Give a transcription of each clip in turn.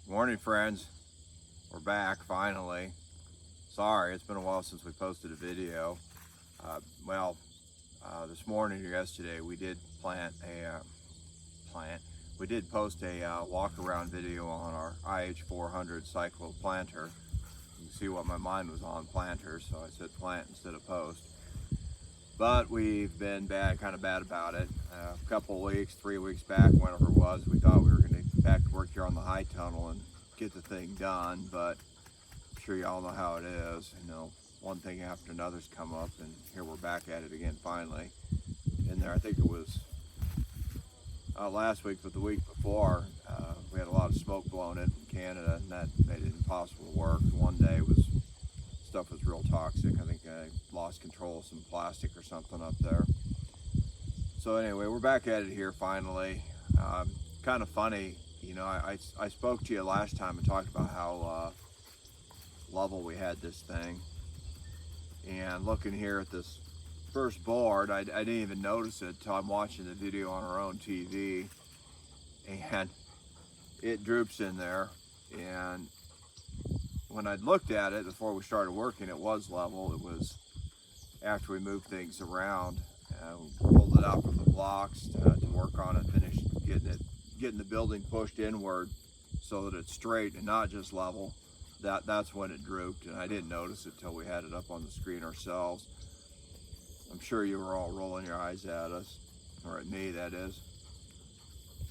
Morning, friends. We're back finally. Sorry, it's been a while since we posted a video. Uh, well, this morning or yesterday we did We did post a walk-around video on our IH400 Cyclo planter. You can see what my mind was on, planters, so I said plant instead of post. But we've been kind of bad about it. A couple weeks, 3 weeks back, whenever it was, we thought we were going to get back to work here on the high tunnel and get the thing done, but I'm sure y'all know how it is. One thing after another's come up, and here we're back at it again finally. In there, I think it was last week, but the week before, we had a lot of smoke blowing in from Canada, and that made it impossible to work. One day stuff was real toxic. I think I lost control of some plastic or something up there. So anyway, we're back at it here finally. Kind of funny, I spoke to you last time and talked about how level we had this thing. And looking here at this first board, I didn't even notice it until I'm watching the video on our own TV, and it droops in there. And when I looked at it before we started working, it was level. It was after we moved things around, pulled it out from the blocks to work on it, finish getting the building pushed inward so that it's straight and not just level. That's when it drooped, and I didn't notice it till we had it up on the screen ourselves. I'm sure you were all rolling your eyes at us, or at me, that is.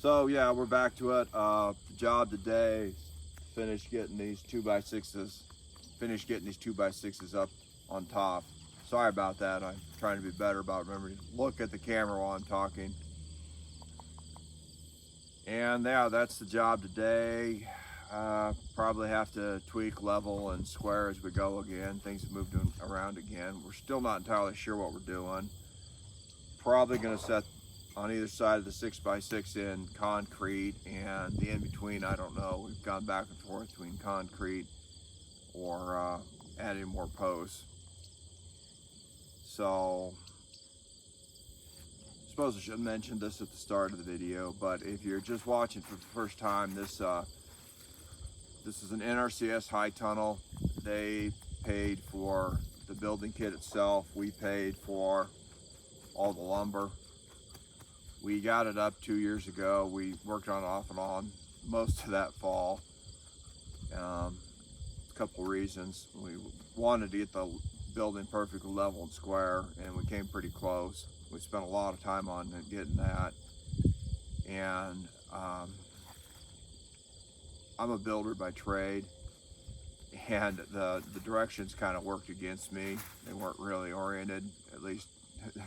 So yeah, we're back to it. The job today, finished getting these 2x6s up on top. Sorry about that. I'm trying to be better about remembering to look at the camera while I'm talking. And yeah, that's the job today. Probably have to tweak level and square as we go again. Things have moved around again. We're still not entirely sure what we're doing. Probably going to set on either side of the 6x6 in concrete, and the in-between, I don't know. We've gone back and forth between concrete or adding more posts. So, I suppose I should have mentioned this at the start of the video, but if you're just watching for the first time, this is an NRCS high tunnel. They paid for the building kit itself. We paid for all the lumber. We got it up 2 years ago. We worked on it off and on most of that fall. A couple reasons. We wanted to get the building perfectly level and square, and we came pretty close. We spent a lot of time on getting that. And I'm a builder by trade, and the directions kind of worked against me. They weren't really oriented, at least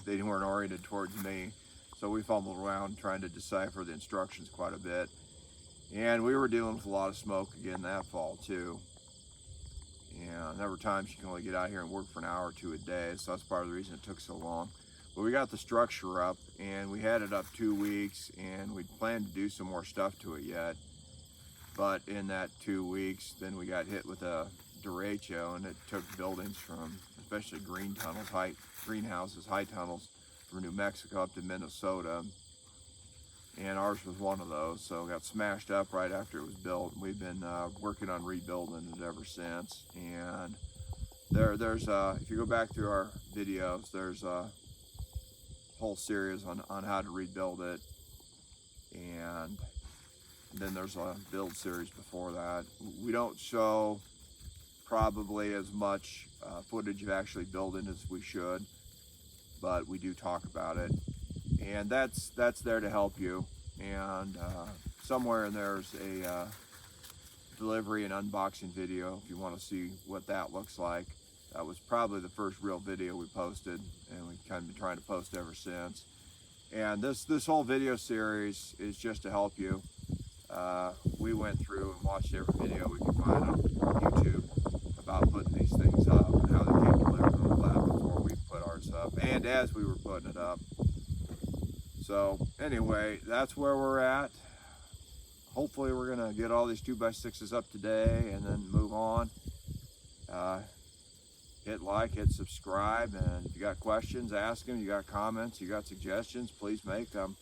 they weren't oriented towards me. So we fumbled around trying to decipher the instructions quite a bit. And we were dealing with a lot of smoke again that fall too. And there were times you can only get out here and work for an hour or two a day, so that's part of the reason it took so long. But we got the structure up, and we had it up 2 weeks, and we planned to do some more stuff to it yet. But in that 2 weeks, then we got hit with a derecho, and it took buildings from, especially greenhouses, high tunnels, from New Mexico up to Minnesota. And ours was one of those, so it got smashed up right after it was built. We've been working on rebuilding it ever since. And there's if you go back through our videos, there's a whole series on how to rebuild it. And then there's a build series before that. We don't show probably as much footage of actually building as we should, but we do talk about it, and that's there to help you. And somewhere in there's a delivery and unboxing video if you want to see what that looks like. That was probably the first real video we posted, and we've kind of been trying to post ever since. And this whole video series is just to help you. We went through and watched every video we could find on YouTube about putting these things up and how they came delivered on the lab before we put ours up, and as we were putting it up. So anyway, that's where we're at. Hopefully we're gonna get all these 2x6s up today and then move on. Hit like, hit subscribe, and if you got questions, ask them. You got comments, you got suggestions, please make them.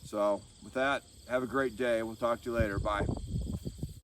So with that, have a great day. We'll talk to you later. Bye.